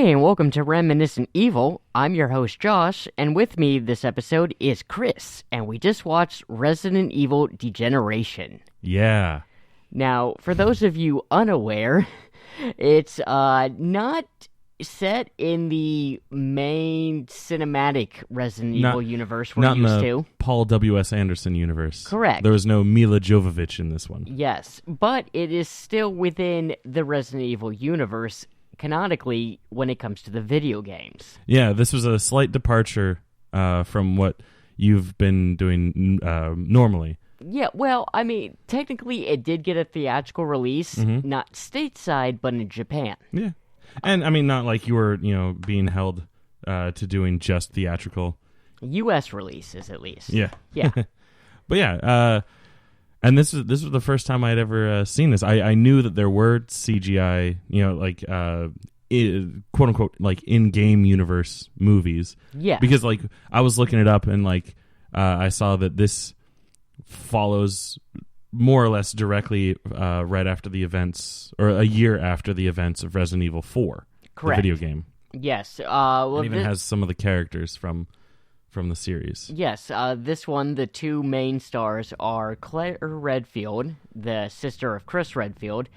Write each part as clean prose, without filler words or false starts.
Hey, and welcome to Reminiscent Evil. I'm your host, Josh, and with me this episode is Chris, and we just watched Resident Evil Degeneration. Yeah. Now, for those of you unaware, it's not set in the main cinematic Resident Evil universe we're used to. Not in the Paul W.S. Anderson universe. Correct. There was no Mila Jovovich in this one. Yes, but it is still within the Resident Evil universe, canonically, when it comes to the video games. Yeah, this was a slight departure from what you've been doing normally. Yeah, well, I mean, technically it did get a theatrical release, not stateside, but in Japan. Yeah. And, I mean, not like you were, being held to doing just theatrical. U.S. releases, at least. Yeah. Yeah. But yeah, and this was the first time I'd ever seen this. I knew that there were CGI, quote unquote, like in-game universe movies. Yeah. Because like I was looking it up and like I saw that this follows more or less directly right after the events, or a year after the events of Resident Evil 4, Correct. The video game. Yes. It even has some of the characters from the series. Yes, this one, the two main stars are Claire Redfield, the sister of Chris Redfield,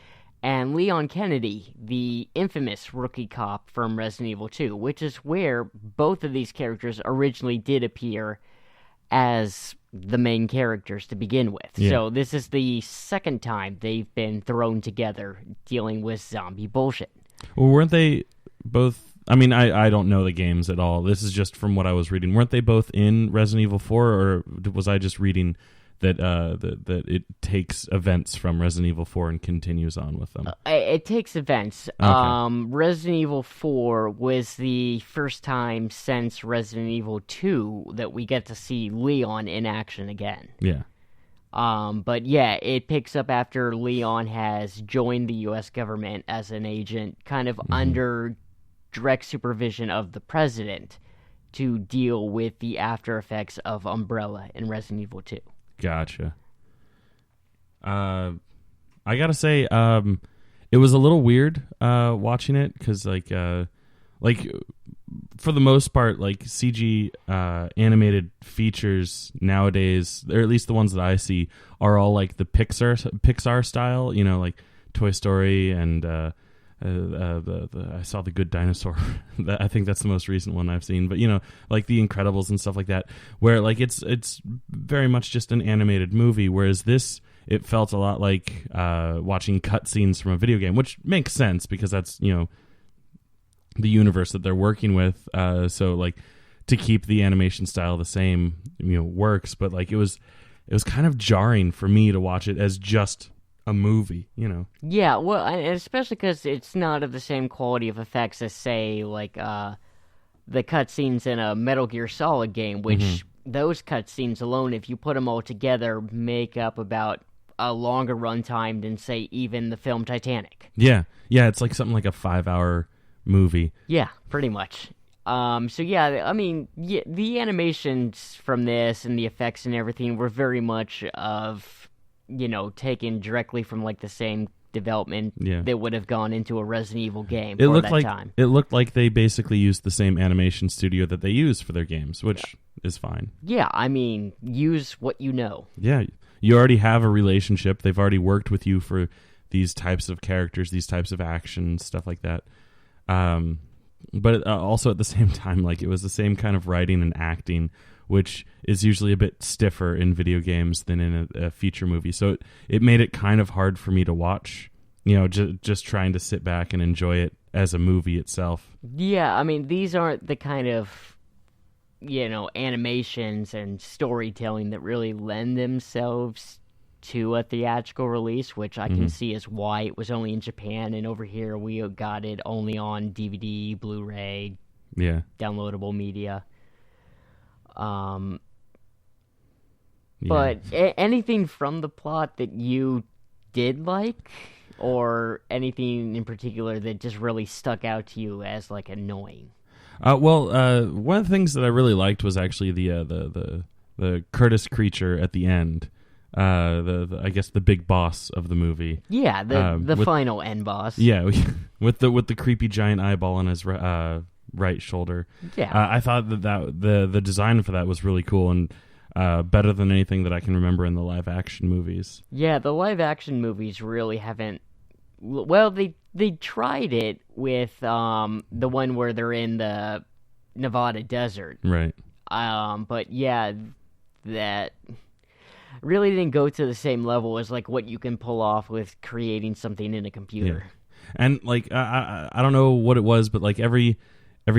and Leon Kennedy, the infamous rookie cop from Resident Evil 2, which is where both of these characters originally did appear as the main characters to begin with. Yeah. So this is the second time they've been thrown together dealing with zombie bullshit. Well, weren't they both... I mean, I don't know the games at all. This is just from what I was reading. Weren't they both in Resident Evil 4, or was I just reading that that it takes events from Resident Evil 4 and continues on with them? It takes events. Okay. Resident Evil 4 was the first time since Resident Evil 2 that we get to see Leon in action again. Yeah. But yeah, it picks up after Leon has joined the U.S. government as an agent, kind of under direct supervision of the president to deal with the after effects of Umbrella in Resident Evil 2. Gotcha. I gotta say, it was a little weird watching it because, like for the most part, like CG animated features nowadays, or at least the ones that I see, are all like the Pixar style. Like Toy Story and. I saw The Good Dinosaur. I think that's the most recent one I've seen. But like The Incredibles and stuff like that, where like it's very much just an animated movie. Whereas this, it felt a lot like watching cutscenes from a video game, which makes sense because that's the universe that they're working with. So like to keep the animation style the same, works. But like it was kind of jarring for me to watch it as just a movie, Yeah, well, and especially because it's not of the same quality of effects as, say, like the cutscenes in a Metal Gear Solid game, which those cutscenes alone, if you put them all together, make up about a longer runtime than, say, even the film Titanic. Yeah, it's like something like a 5-hour movie. Yeah, pretty much. So yeah, I mean, the animations from this and the effects and everything were very much of... taken directly from like the same development that would have gone into a Resident Evil game for that time. It looked like they basically used the same animation studio that they use for their games, which is fine. Yeah, I mean, use what you know. Yeah, you already have a relationship. They've already worked with you for these types of characters, these types of actions, stuff like that. But also at the same time, like it was the same kind of writing and acting, which is usually a bit stiffer in video games than in a feature movie. So it made it kind of hard for me to watch, just trying to sit back and enjoy it as a movie itself. Yeah, I mean, these aren't the kind of, animations and storytelling that really lend themselves to a theatrical release, which I can see is why it was only in Japan, and over here we got it only on DVD, Blu-ray, downloadable media. But anything from the plot that you did like, or anything in particular that just really stuck out to you as like annoying? One of the things that I really liked was actually the Curtis creature at the end. I guess the big boss of the movie. Yeah, the final end boss. Yeah, with the creepy giant eyeball on his right shoulder. Yeah, I thought that the design for that was really cool and better than anything that I can remember in the live action movies. Yeah, the live action movies really haven't. Well, they tried it with the one where they're in the Nevada desert. Right. But yeah, that really didn't go to the same level as like what you can pull off with creating something in a computer. Yeah. And like I don't know what it was, but like every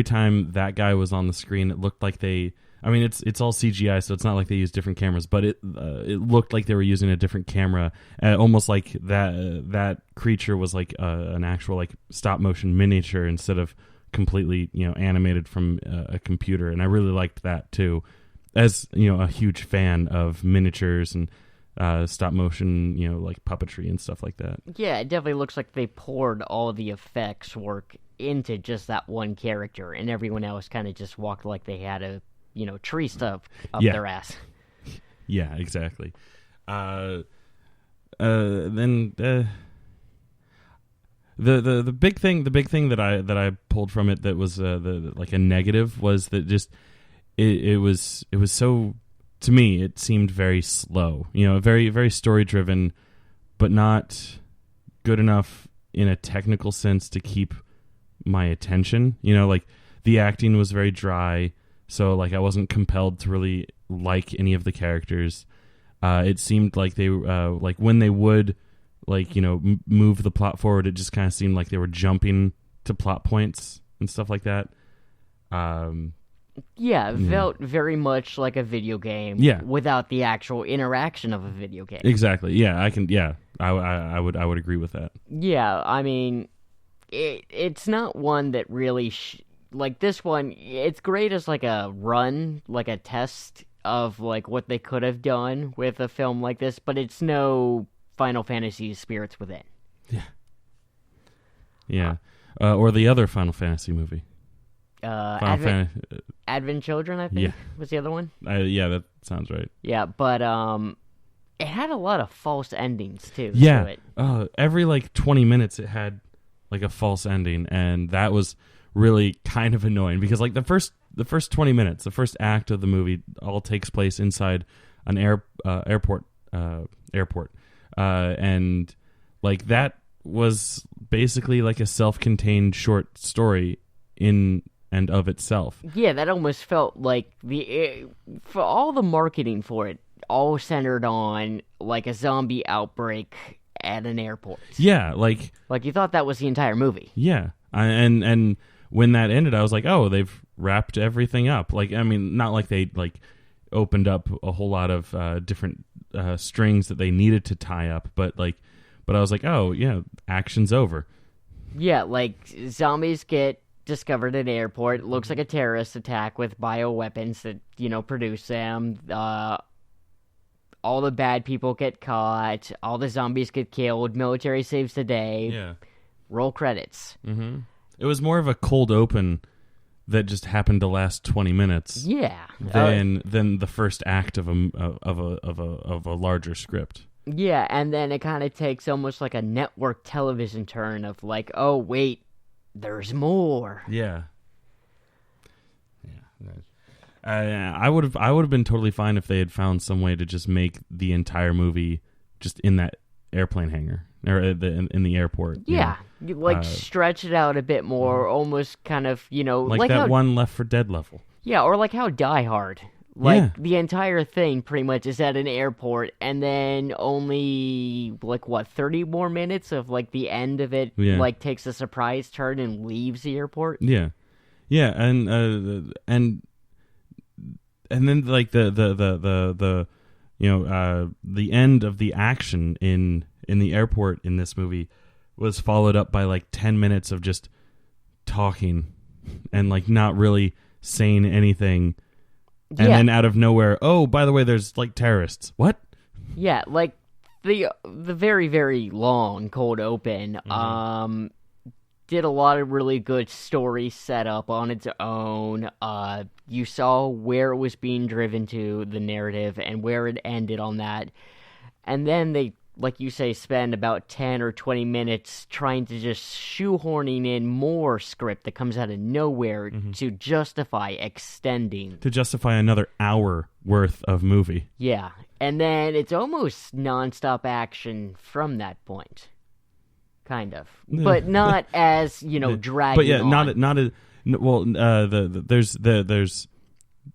time that guy was on the screen, it looked like they. I mean, it's all CGI, so it's not like they use different cameras, but it looked like they were using a different camera, almost like that creature was like an actual like stop motion miniature instead of completely animated from a computer, and I really liked that too, as a huge fan of miniatures and stop motion, like puppetry and stuff like that. Yeah, it definitely looks like they poured all the effects work into just that one character, and everyone else kind of just walked like they had a tree stuff up their ass. Yeah, exactly. Then the big thing that I pulled from it that was like a negative was that just it was so, to me it seemed very slow. Very very story driven, but not good enough in a technical sense to keep my attention. Like the acting was very dry. So, like, I wasn't compelled to really like any of the characters. It seemed like they, like, when they would, like, move the plot forward, it just kind of seemed like they were jumping to plot points and stuff like that. Yeah, it felt very much like a video game. Yeah. Without the actual interaction of a video game. Exactly. Yeah, I would agree with that. Yeah, I mean, it's not one that really. Like this one, it's great as like a run, like a test of like what they could have done with a film like this, but it's no Final Fantasy Spirits Within. Yeah. Or the other Final Fantasy movie. Advent Children, I think, was the other one. Yeah, that sounds right. Yeah, but it had a lot of false endings too. Yeah. Every like 20 minutes it had like a false ending, and that was really kind of annoying because like the first 20 minutes, the first act of the movie all takes place inside an airport, and like that was basically like a self-contained short story in and of itself. Yeah, that almost felt like for all the marketing for it, all centered on like a zombie outbreak at an airport. Yeah, like you thought that was the entire movie. Yeah, and when that ended, I was like, oh, they've wrapped everything up. Like, I mean, not like they like opened up a whole lot of different strings that they needed to tie up, but I was like, oh yeah, action's over. Yeah, like zombies get discovered at an airport. It looks like a terrorist attack with bioweapons that produce them. All the bad people get caught. All the zombies get killed. Military saves the day. Yeah. Roll credits. Mm-hmm. It was more of a cold open that just happened to last 20 minutes. Yeah. Than the first act of a larger script. Yeah, and then it kind of takes almost like a network television turn of like, oh wait, there's more. Yeah. Yeah. I would have been totally fine if they had found some way to just make the entire movie just in that airplane hangar or in the airport. Yeah, stretch it out a bit more, almost kind of like that one Left 4 Dead level. Yeah, or like how Die Hard. The entire thing pretty much is at an airport, and then only 30 more minutes of like the end of it takes a surprise turn and leaves the airport. Yeah, yeah, and then like the end of the action in the airport in this movie was followed up by like 10 minutes of just talking and like not really saying anything. And then out of nowhere, oh, by the way, there's like terrorists. What? Yeah, like the very, very long cold open did a lot of really good story setup on its own. You saw where it was being driven to, the narrative, and where it ended on that. and then they, like you say, spend about 10 or 20 minutes trying to just shoehorning in more script that comes out of nowhere to justify extending. To justify another hour worth of movie. Yeah, and then it's almost nonstop action from that point. Kind of. But not as, dragging But yeah, on. not as... Well,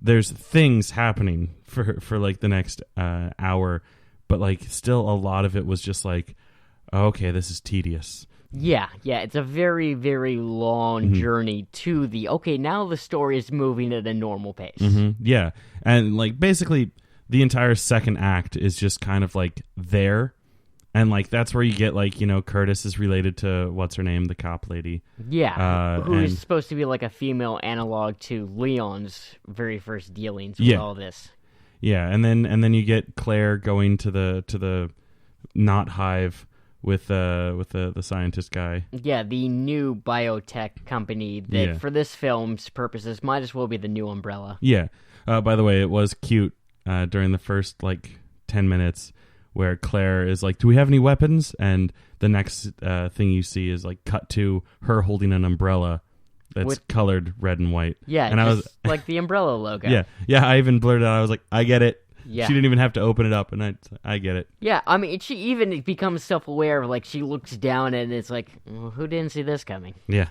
there's things happening for like the next hour, but like still a lot of it was just like, oh, okay, this is tedious. Yeah, it's a very, very long journey to okay, now the story is moving at a normal pace. Yeah, and like basically the entire second act is just kind of like there, and like that's where you get like, Curtis is related to what's her name, the cop lady. Yeah, who is supposed to be like a female analog to Leon's very first dealings with all this. Yeah, and then you get Claire going to the Knot Hive with the scientist guy. Yeah, the new biotech company that for this film's purposes might as well be the new Umbrella. Yeah. By the way, it was cute during the first like 10 minutes where Claire is like, "Do we have any weapons?" And the next thing you see is like cut to her holding an umbrella that's colored red and white. Yeah, and I was like the Umbrella logo. Yeah. I even blurted out. I was like, "I get it." Yeah. She didn't even have to open it up, and I get it. Yeah, I mean, she even becomes self-aware. Like, she looks down, and it's like, well, who didn't see this coming? Yeah.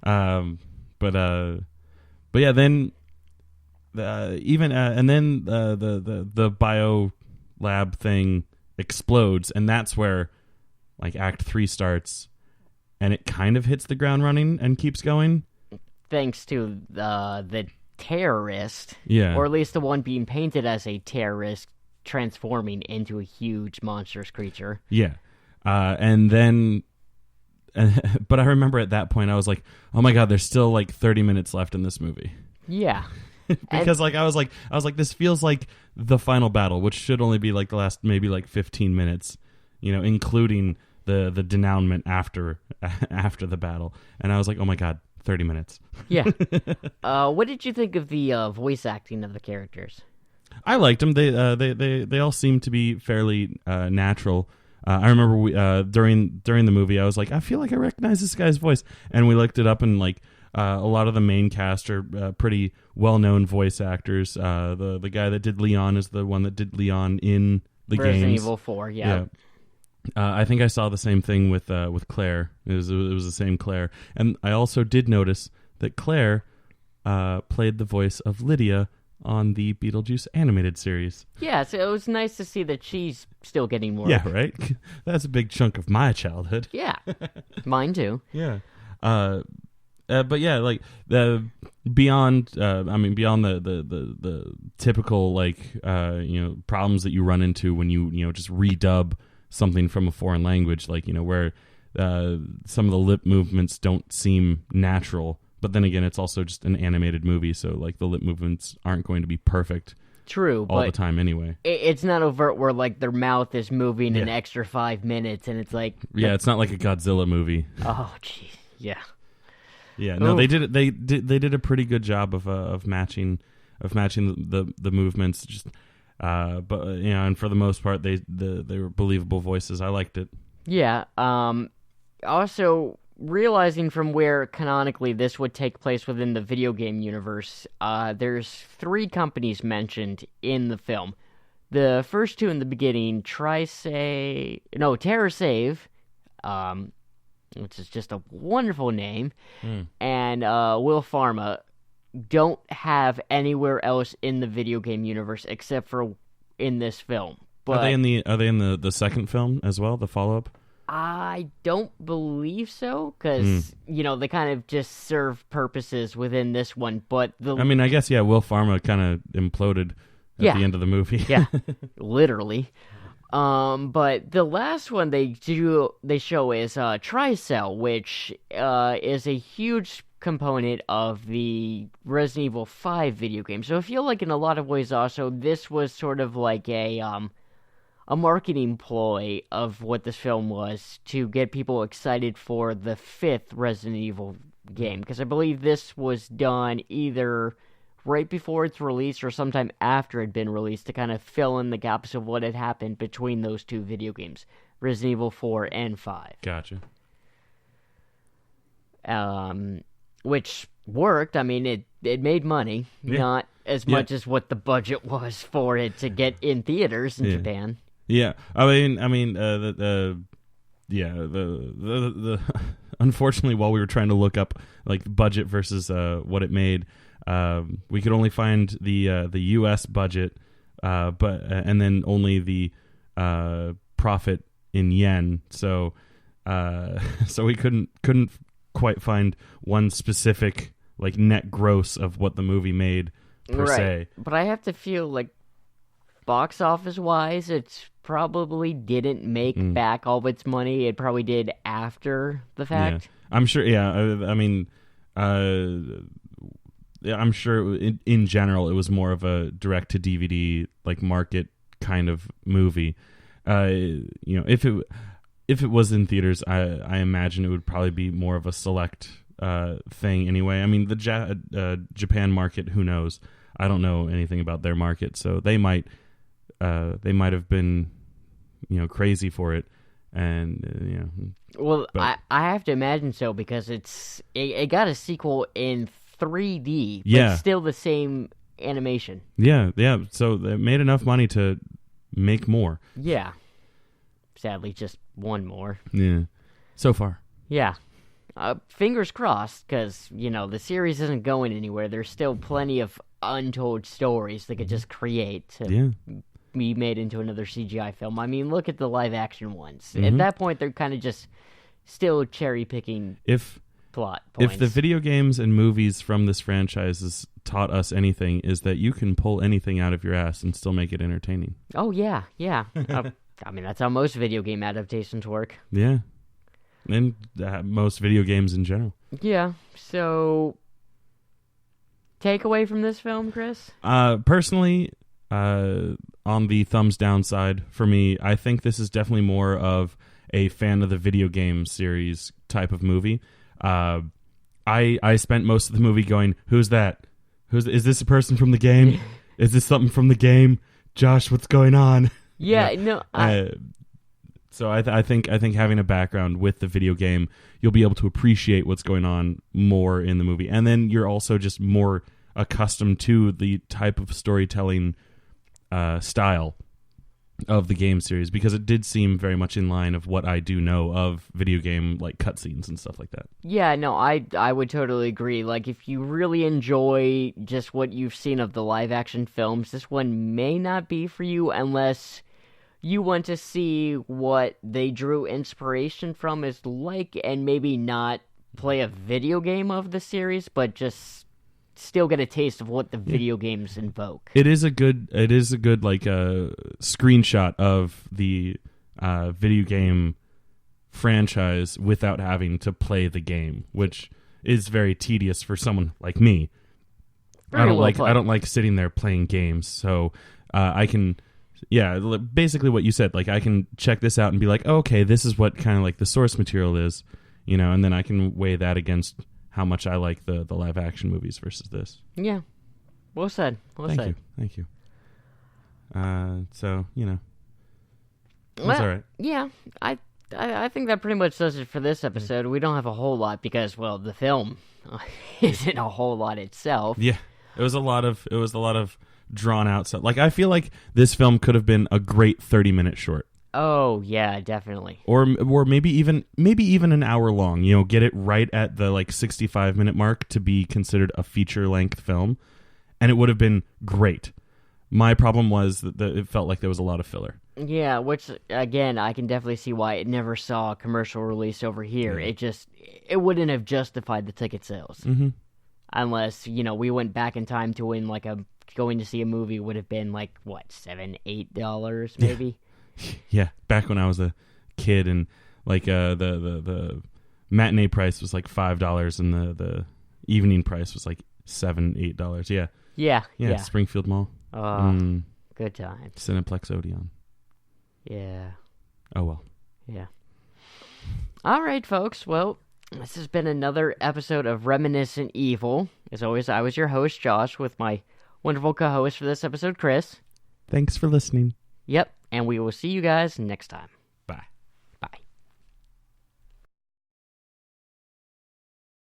But yeah, then and then the bio lab thing explodes, and that's where like Act 3 starts, and it kind of hits the ground running and keeps going. Thanks to the terrorist, or at least the one being painted as a terrorist, transforming into a huge monstrous creature. Yeah, and then, but I remember at that point I was like, "Oh my god, there's still like 30 minutes left in this movie." Yeah, because like I was like, this feels like the final battle, which should only be like the last maybe like 15 minutes, including the denouement after the battle, and I was like, "Oh my god." 30 minutes. Yeah. What did you think of the voice acting of the characters? I liked them. They all seemed to be fairly natural. I remember during the movie, I was like, I feel like I recognize this guy's voice, and we looked it up, and like a lot of the main cast are pretty well-known voice actors. The guy that did Leon is the one that did Leon in the games. Resident Evil 4, yeah. I think I saw the same thing with Claire. It was the same Claire, and I also did notice that Claire played the voice of Lydia on the Beetlejuice animated series. Yeah, so it was nice to see that she's still getting work. Yeah, right. That's a big chunk of my childhood. Yeah, mine too. Yeah, but yeah, like beyond the typical like problems that you run into when you just redub something from a foreign language, like where some of the lip movements don't seem natural, but then again it's also just an animated movie, so like the lip movements aren't going to be perfect all the time anyway. It's not overt where like their mouth is moving an extra 5 minutes and it's like it's not like a Godzilla movie. Oh jeez. Yeah, no, they did a pretty good job of matching the movements, just but and for the most part they were believable voices. I liked it. Yeah. Also, realizing from where canonically this would take place within the video game universe, there's 3 companies mentioned in the film. The first 2 in the beginning, TerraSave, which is just a wonderful name, and Will Pharma, don't have anywhere else in the video game universe except for in this film. But are they in the second film as well, the follow-up? I don't believe so, because they kind of just serve purposes within this one. But I guess Will Pharma kind of imploded at the end of the movie. Yeah, literally. But the last one they show is Tricell, which is a huge component of the Resident Evil 5 video game. So I feel like in a lot of ways also this was sort of like a marketing ploy of what this film was to get people excited for the 5th Resident Evil game, because I believe this was done either right before its release or sometime after it had been released to kind of fill in the gaps of what had happened between those two video games, Resident Evil 4 and 5. Gotcha. Which worked. I mean, it made money, not as much as what the budget was for it to get in theaters in Japan. Yeah, the unfortunately, while we were trying to look up like budget versus what it made, we could only find the U.S. budget, and then only the profit in yen. So we couldn't quite find one specific like net gross of what the movie made per se. But I have to feel like box office wise, it probably didn't make back all of its money. It probably did after the fact. Yeah. I'm sure. Yeah, I mean, I'm sure in general it was more of a direct to DVD like market kind of movie. If it was in theaters, I imagine it would probably be more of a select thing anyway. I mean, the Japan market, who knows? I don't know anything about their market, so they might have been, crazy for it, and Well, I have to imagine so because it got a sequel in 3D, but still the same animation. Yeah. So they made enough money to make more. Yeah. Sadly, just one more. Yeah. So far. Yeah. Fingers crossed, because, the series isn't going anywhere. There's still plenty of untold stories they could just create to be made into another CGI film. I mean, look at the live-action ones. At that point, they're kind of just still cherry-picking plot points. If the video games and movies from this franchise has taught us anything, is that you can pull anything out of your ass and still make it entertaining. Oh, yeah. I mean, that's how most video game adaptations work. Yeah. And most video games in general. Yeah. So, takeaway from this film, Chris? Personally, on the thumbs down side, for me, I think this is definitely more of a fan of the video game series type of movie. I spent most of the movie going, "Who's that? Is this a person from the game? Is this something from the game? Josh, what's going on?" Yeah, So I think having a background with the video game, you'll be able to appreciate what's going on more in the movie, and then you're also just more accustomed to the type of storytelling style of the game series, because it did seem very much in line of what I do know of video game like cutscenes and stuff like that. Yeah, no, I would totally agree. Like, if you really enjoy just what you've seen of the live action films, this one may not be for you unless you want to see what they drew inspiration from is like, and maybe not play a video game of the series, but just still get a taste of what the video games invoke. It is a good like screenshot of the video game franchise without having to play the game, which is very tedious for someone like me. I don't like sitting there playing games, so I can. Yeah, basically what you said. Like, I can check this out and be like, oh, okay, this is what kind of like the source material is, and then I can weigh that against how much I like the live action movies versus this. Yeah, well said. Thank you. So that's all right. Yeah, I think that pretty much does it for this episode. We don't have a whole lot because, well, the film isn't a whole lot itself. Yeah, it was a lot of drawn out stuff. Like, I feel like this film could have been a great 30-minute short. Oh yeah, definitely. Or maybe even an hour long. Get it right at the 65-minute mark to be considered a feature length film, and it would have been great. My problem was that it felt like there was a lot of filler. Yeah, which again, I can definitely see why it never saw a commercial release over here. Yeah. It wouldn't have justified the ticket sales. Mm-hmm. Unless, we went back in time to when going to see a movie would have been $7, $8 maybe. Yeah, back when I was a kid, and the matinee price was $5 and the evening price was $7, $8. Yeah. Springfield Mall. Good times. Cineplex Odeon. Yeah. Oh well. Yeah. All right, folks. Well, this has been another episode of Reminiscent Evil. As always, I was your host, Josh, with my wonderful co-host for this episode, Chris. Thanks for listening. Yep, and we will see you guys next time.